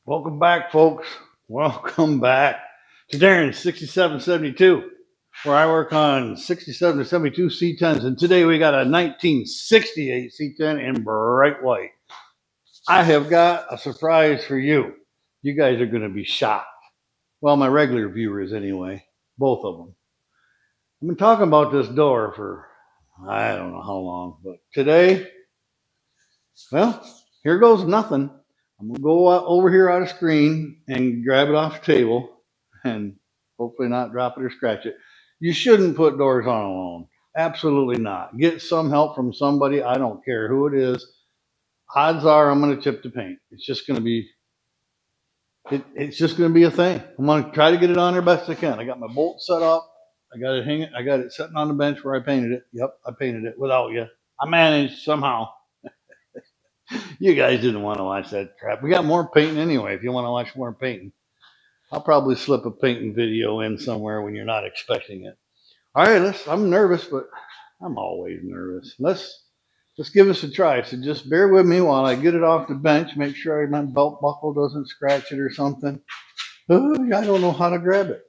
Welcome back, folks. Welcome back to Darren's 6772, where I work on 67 to 72 C10s. And today we got a 1968 C10 in bright white. I have got a surprise for you. You guys are going to be shocked. Well, my regular viewers, anyway, both of them. I've been talking about this door for I don't know how long, but today, well, here goes nothing. I'm gonna go over here out of screen and grab it off the table and hopefully not drop it or scratch it. You shouldn't put doors on alone. Absolutely not. Get some help from somebody. I don't care who it is. Odds are I'm gonna chip the paint. It's just gonna be a thing. I'm gonna try to get it on there best I can. I got my bolt set up. I got it hanging. I got it sitting on the bench where I painted it. Yep, I painted it without you. I managed somehow. You guys didn't want to watch that crap. We got more painting anyway. If you want to watch more painting, I'll probably slip a painting video in somewhere when you're not expecting it. All right, I'm nervous, but I'm always nervous. Let's give us a try. So just bear with me while I get it off the bench. Make sure my belt buckle doesn't scratch it or something. Oh, I don't know how to grab it.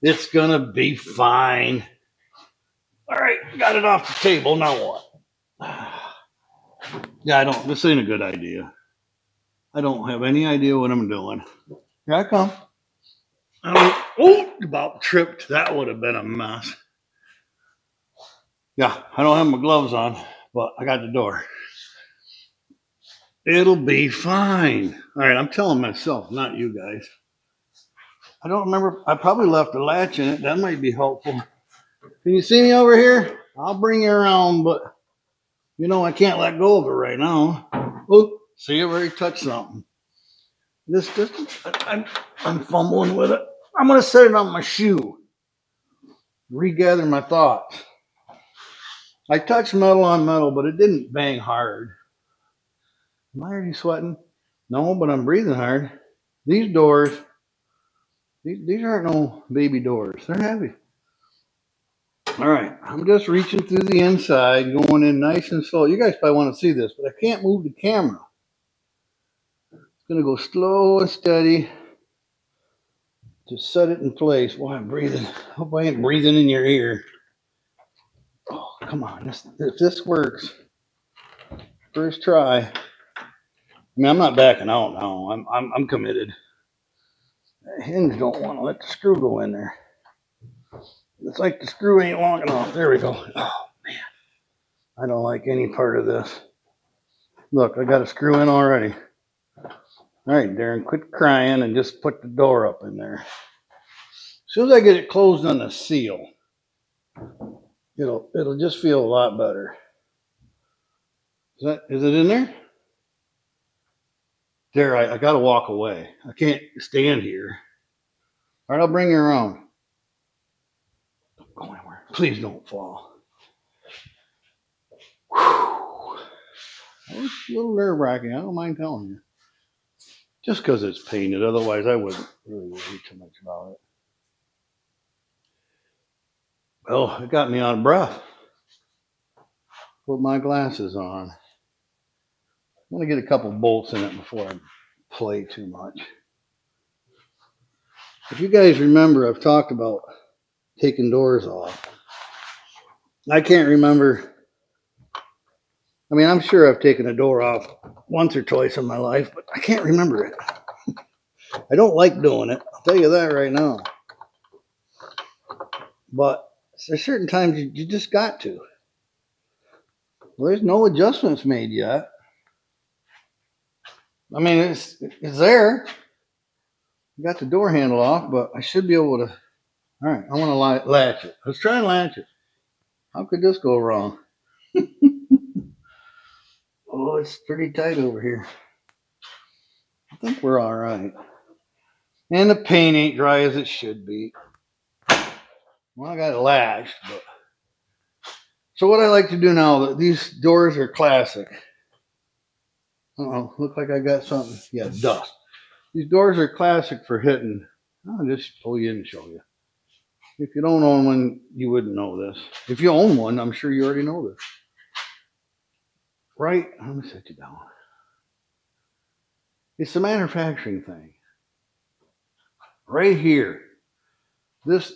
It's gonna be fine. All right, got it off the table. Now what? Yeah, I don't. This ain't a good idea. I don't have any idea what I'm doing. Here I come. Oh, about tripped. That would have been a mess. Yeah, I don't have my gloves on, but I got the door. It'll be fine. All right, I'm telling myself, not you guys. I don't remember. I probably left a latch in it. That might be helpful. Can you see me over here? I'll bring you around, but I can't let go of it right now. Oh, see, I've already touched something. I'm fumbling with it. I'm gonna set it on my shoe. Regather my thoughts. I touched metal on metal, but it didn't bang hard. Am I already sweating? No, but I'm breathing hard. These doors, these aren't no baby doors. They're heavy. All right, I'm just reaching through the inside, going in nice and slow. You guys probably want to see this, but I can't move the camera. It's going to go slow and steady to set it in place while I'm breathing. Hope I ain't breathing in your ear. Oh, come on. If this works, first try. I mean, I'm not backing out now. I'm committed. The hinge don't want to let the screw go in there. It's like the screw ain't long enough. There we go. Oh man, I don't like any part of this. Look, I got a screw in already. All right, Darren, quit crying and just put the door up in there. As soon as I get it closed on the seal, it'll just feel a lot better. Is it in there? There, I got to walk away. I can't stand here. All right, I'll bring you around. Don't go anywhere. Please don't fall. Whew. That was a little nerve wracking. I don't mind telling you. Just because it's painted. Otherwise, I wouldn't really worry too much about it. Well, it got me out of breath. Put my glasses on. I want to get a couple bolts in it before I play too much. If you guys remember, I've talked about taking doors off. I can't remember. I mean, I'm sure I've taken a door off once or twice in my life, but I can't remember it. I don't like doing it. I'll tell you that right now. But there's certain times you just got to. Well, there's no adjustments made yet. I mean, it's there. I got the door handle off, but I should be able to. All right, I want to latch it. Let's try and latch it. How could this go wrong? Oh, it's pretty tight over here. I think we're all right. And the paint ain't dry as it should be. Well, I got it latched, but. So what I like to do now, these doors are classic. Uh-oh, look like I got something. Yeah, dust. These doors are classic for hitting. I'll just pull you in and show you. If you don't own one, you wouldn't know this. If you own one, I'm sure you already know this. Right? Let me set you down. It's the manufacturing thing. Right here. This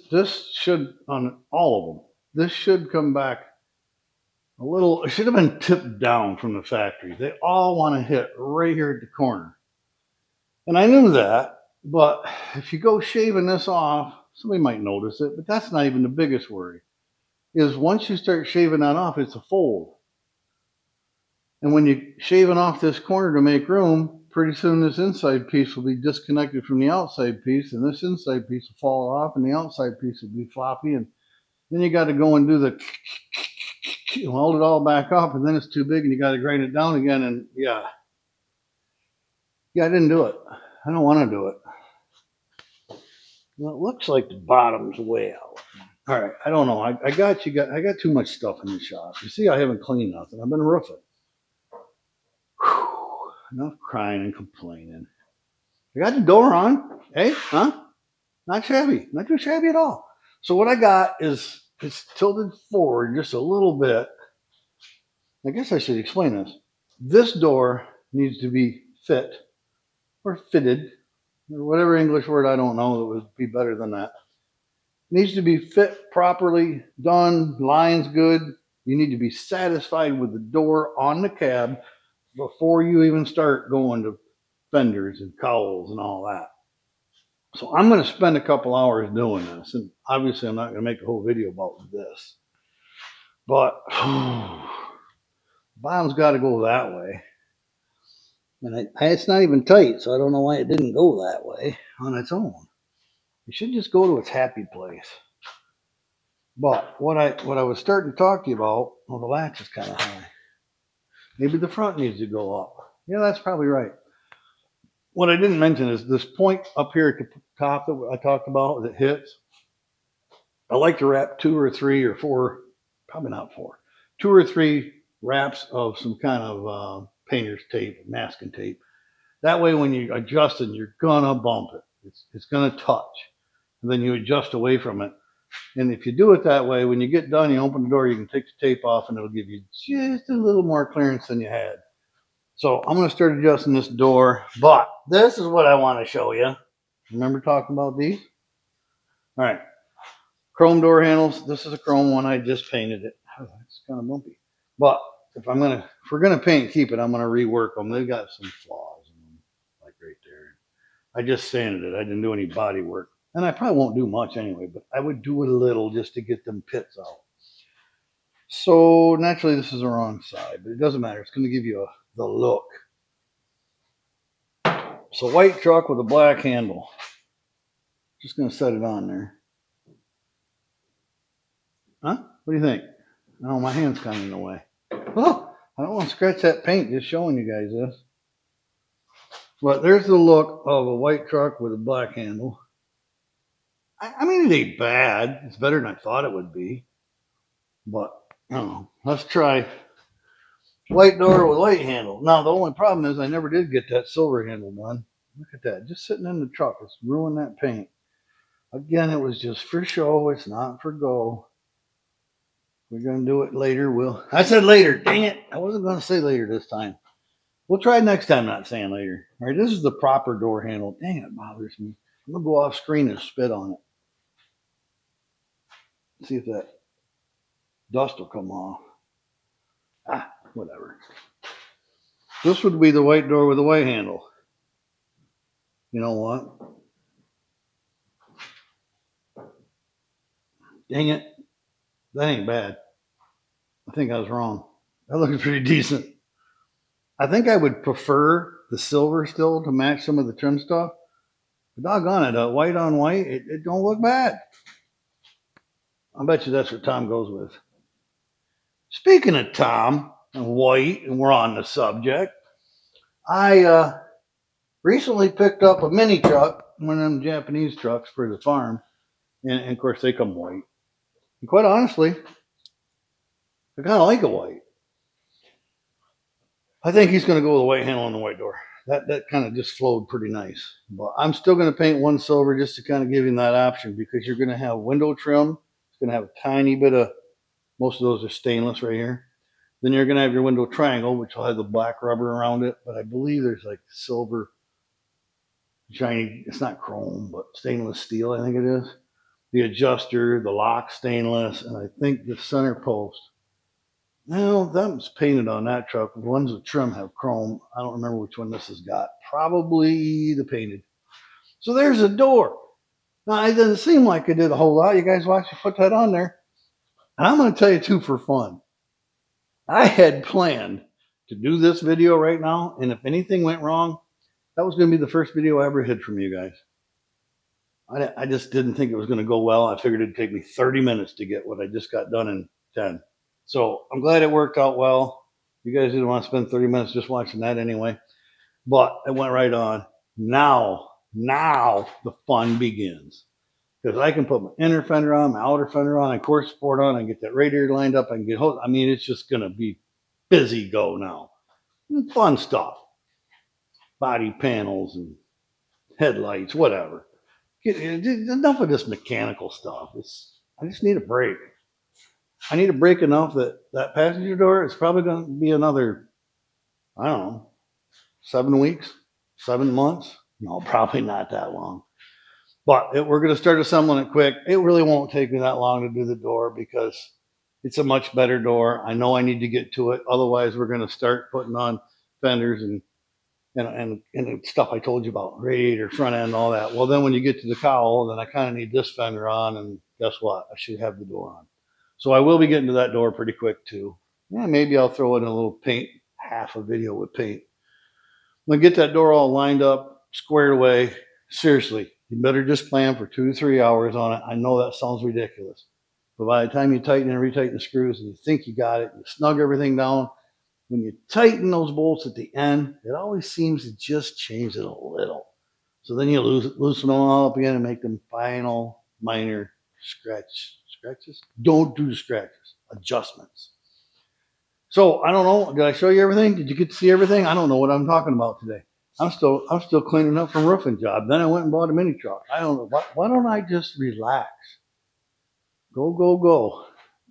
should, on all of them, this should come back a little, it should have been tipped down from the factory. They all want to hit right here at the corner. And I knew that, but if you go shaving this off, somebody might notice it, but that's not even the biggest worry. Is once you start shaving that off, it's a fold. And when you're shaving off this corner to make room, pretty soon this inside piece will be disconnected from the outside piece, and this inside piece will fall off, and the outside piece will be floppy, and then you got to go and do the hold it all back up, and then it's too big, and you got to grind it down again, and yeah, I didn't do it. I don't want to do it. Well, it looks like the bottom's way out. All right, I don't know. I got too much stuff in the shop. You see, I haven't cleaned nothing. I've been roofing. Whew, enough crying and complaining. I got the door on. Hey, huh? Not shabby. Not too shabby at all. So what I got is it's tilted forward just a little bit. I guess I should explain this. This door needs to be fit or fitted or whatever English word I don't know that would be better than that. Needs to be fit properly, done, lines good. You need to be satisfied with the door on the cab before you even start going to fenders and cowls and all that. So I'm going to spend a couple hours doing this, and obviously I'm not going to make a whole video about this, but bottom's got to go that way, and it's not even tight, so I don't know why it didn't go that way on its own. It should just go to its happy place. But what I was starting to talk to you about, well, the latch is kind of high. Maybe the front needs to go up. Yeah, that's probably right. What I didn't mention is this point up here at the top that I talked about that hits. I like to wrap 2 or 3 or 4, probably not 4, 2 or 3 wraps of some kind of painter's tape, masking tape. That way, when you adjust it, you're gonna bump it. It's gonna touch, and then you adjust away from it. And if you do it that way, when you get done, you open the door, you can take the tape off, and it'll give you just a little more clearance than you had. So I'm gonna start adjusting this door, but this is what I want to show you. Remember talking about these? All right. Chrome door handles. This is a chrome one. I just painted it. Oh, it's kind of bumpy. But if we're gonna paint and keep it, I'm gonna rework them. They've got some flaws in them, like right there. I just sanded it. I didn't do any body work, and I probably won't do much anyway. But I would do it a little just to get them pits out. So naturally, this is the wrong side, but it doesn't matter. It's gonna give you the look. So white truck with a black handle. Just gonna set it on there. Huh? What do you think? Oh, my hand's kind of in the way. Oh, I don't want to scratch that paint, just showing you guys this. But there's the look of a white truck with a black handle. I mean, it ain't bad. It's better than I thought it would be. But, I don't know. Let's try white door with white handle. Now, the only problem is I never did get that silver handle done. Look at that. Just sitting in the truck. It's ruined that paint. Again, it was just for show. It's not for go. We're going to do it later. I said later. Dang it. I wasn't going to say later this time. We'll try next time, not saying later. All right, this is the proper door handle. Dang, it bothers me. I'm going to go off screen and spit on it. See if that dust will come off. Ah, whatever. This would be the white door with the white handle. You know what? Dang it. That ain't bad. I think I was wrong. That looks pretty decent. I think I would prefer the silver still to match some of the trim stuff. But doggone it, white on white, it don't look bad. I bet you that's what Tom goes with. Speaking of Tom and white, and we're on the subject, I recently picked up a mini truck, one of them Japanese trucks for the farm, and of course they come white. And quite honestly, I kind of like a white. I think he's going to go with a white handle on the white door. That kind of just flowed pretty nice. But I'm still going to paint one silver just to kind of give him that option, because you're going to have window trim. It's going to have a tiny bit of, most of those are stainless right here. Then you're going to have your window triangle, which will have the black rubber around it. But I believe there's like silver shiny, it's not chrome, but stainless steel, I think it is. The adjuster, the lock stainless, and I think the center post. No, that was painted on that truck. The ones with trim have chrome. I don't remember which one this has got. Probably the painted. So there's a door. Now, it doesn't seem like I did a whole lot. You guys watch me put that on there. And I'm going to tell you, too, for fun. I had planned to do this video right now, and if anything went wrong, that was going to be the first video I ever hid from you guys. I just didn't think it was going to go well. I figured it'd take me 30 minutes to get what I just got done in 10. So I'm glad it worked out well. You guys didn't want to spend 30 minutes just watching that anyway, but it went right on. Now the fun begins. Because I can put my inner fender on, my outer fender on, and course sport on, and get that radiator lined up, I can get hose. I mean, it's just going to be busy go now. And fun stuff. Body panels and headlights, whatever. Enough of this mechanical stuff. I just need a break. I need a break enough that that passenger door is probably going to be another, I don't know, 7 weeks, 7 months. No, probably not that long. But we're going to start assembling it quick. It really won't take me that long to do the door because it's a much better door. I know I need to get to it. Otherwise, we're going to start putting on fenders and the stuff I told you about, radiator, front end, all that. Well, then when you get to the cowl, then I kind of need this fender on, and guess what? I should have the door on. So I will be getting to that door pretty quick too. Yeah, maybe I'll throw in a little paint, half a video with paint. I'm gonna get that door all lined up, squared away. Seriously, you better just plan for 2 to 3 hours on it. I know that sounds ridiculous, but by the time you tighten and retighten the screws and you think you got it, you snug everything down, when you tighten those bolts at the end, it always seems to just change it a little. So then you loosen them all up again and make them final minor scratches. Don't do scratches, adjustments. So I don't know. Did I show you everything? Did you get to see everything? I don't know what I'm talking about today. I'm still cleaning up from roofing job. Then I went and bought a mini truck. I don't know. Why don't I just relax? Go. All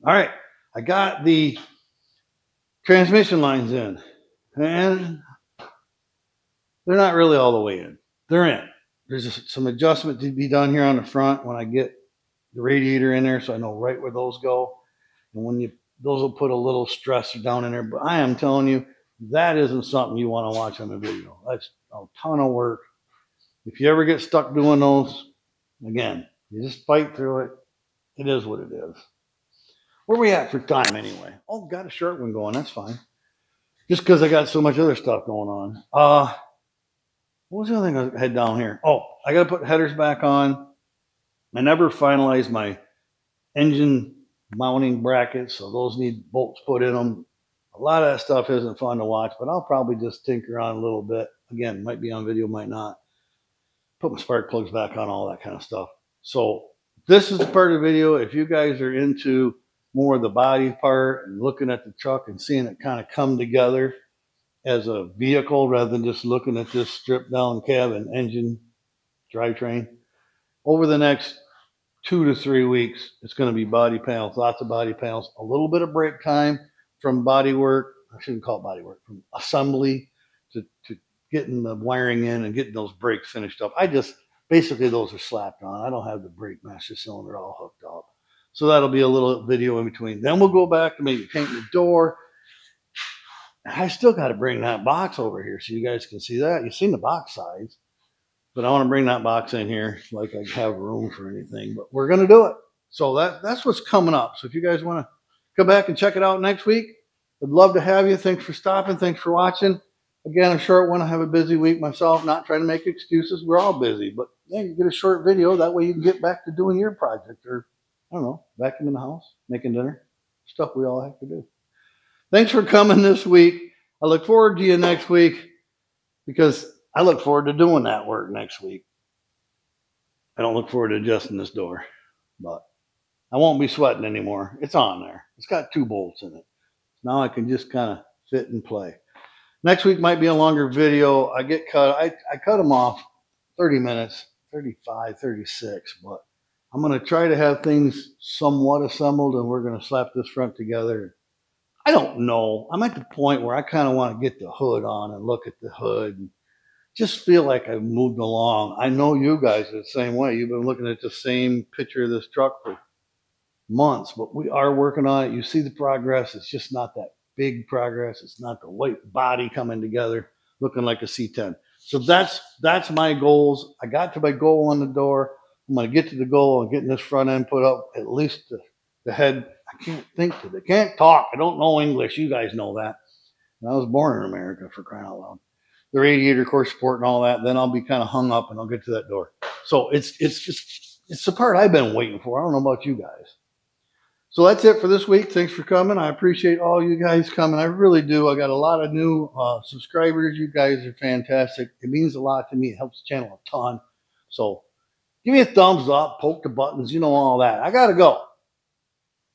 right. I got the transmission lines in. And they're not really all the way in. They're in. There's just some adjustment to be done here on the front when I get the radiator in there, so I know right where those go. And those will put a little stress down in there. But I am telling you, that isn't something you want to watch on the video. That's a ton of work. If you ever get stuck doing those, again, you just fight through it. It is what it is. Where are we at for time anyway? Oh, got a short one going. That's fine. Just because I got so much other stuff going on. What was the other thing I had down here? Oh, I got to put headers back on. I never finalized my engine mounting brackets, so those need bolts put in them. A lot of that stuff isn't fun to watch, but I'll probably just tinker on a little bit. Again, might be on video, might not. Put my spark plugs back on, all that kind of stuff. So this is the part of the video. If you guys are into more of the body part and looking at the truck and seeing it kind of come together as a vehicle rather than just looking at this stripped down cab and engine drivetrain, over the next 2 to 3 weeks, it's going to be body panels, lots of body panels, a little bit of break time from body work. I shouldn't call it body work, from assembly to getting the wiring in and getting those brakes finished up. Basically those are slapped on. I don't have the brake master cylinder all hooked up. So that'll be a little video in between. Then we'll go back to maybe painting the door. I still got to bring that box over here so you guys can see that. You've seen the box size. But I want to bring that box in here like I have room for anything. But we're going to do it. So that's what's coming up. So if you guys want to come back and check it out next week, I'd love to have you. Thanks for stopping. Thanks for watching. Again, a short one. I have a busy week myself. Not trying to make excuses. We're all busy. But yeah, you get a short video. That way you can get back to doing your project or, I don't know, vacuuming the house, making dinner. Stuff we all have to do. Thanks for coming this week. I look forward to you next week because I look forward to doing that work next week. I don't look forward to adjusting this door, but I won't be sweating anymore. It's on there. It's got 2 bolts in it. Now I can just kind of fit and play. Next week might be a longer video. I cut them off 30 minutes, 35, 36, but I'm going to try to have things somewhat assembled and we're going to slap this front together. I don't know. I'm at the point where I kind of want to get the hood on and look at the hood. just feel like I've moved along. I know you guys are the same way. You've been looking at the same picture of this truck for months, but we are working on it. You see the progress. It's just not that big progress. It's not the white body coming together looking like a C10. So that's my goals. I got to my goal on the door. I'm going to get to the goal and getting this front end put up, at least the head. I can't think to it. I can't talk. I don't know English. You guys know that. And I was born in America, for crying out loud. The radiator core support and all that. Then I'll be kind of hung up and I'll get to that door. So it's the part I've been waiting for. I don't know about you guys. So that's it for this week. Thanks for coming. I appreciate all you guys coming. I really do. I got a lot of new subscribers. You guys are fantastic. It means a lot to me. It helps the channel a ton. So give me a thumbs up, poke the buttons, you know, all that. I got to go.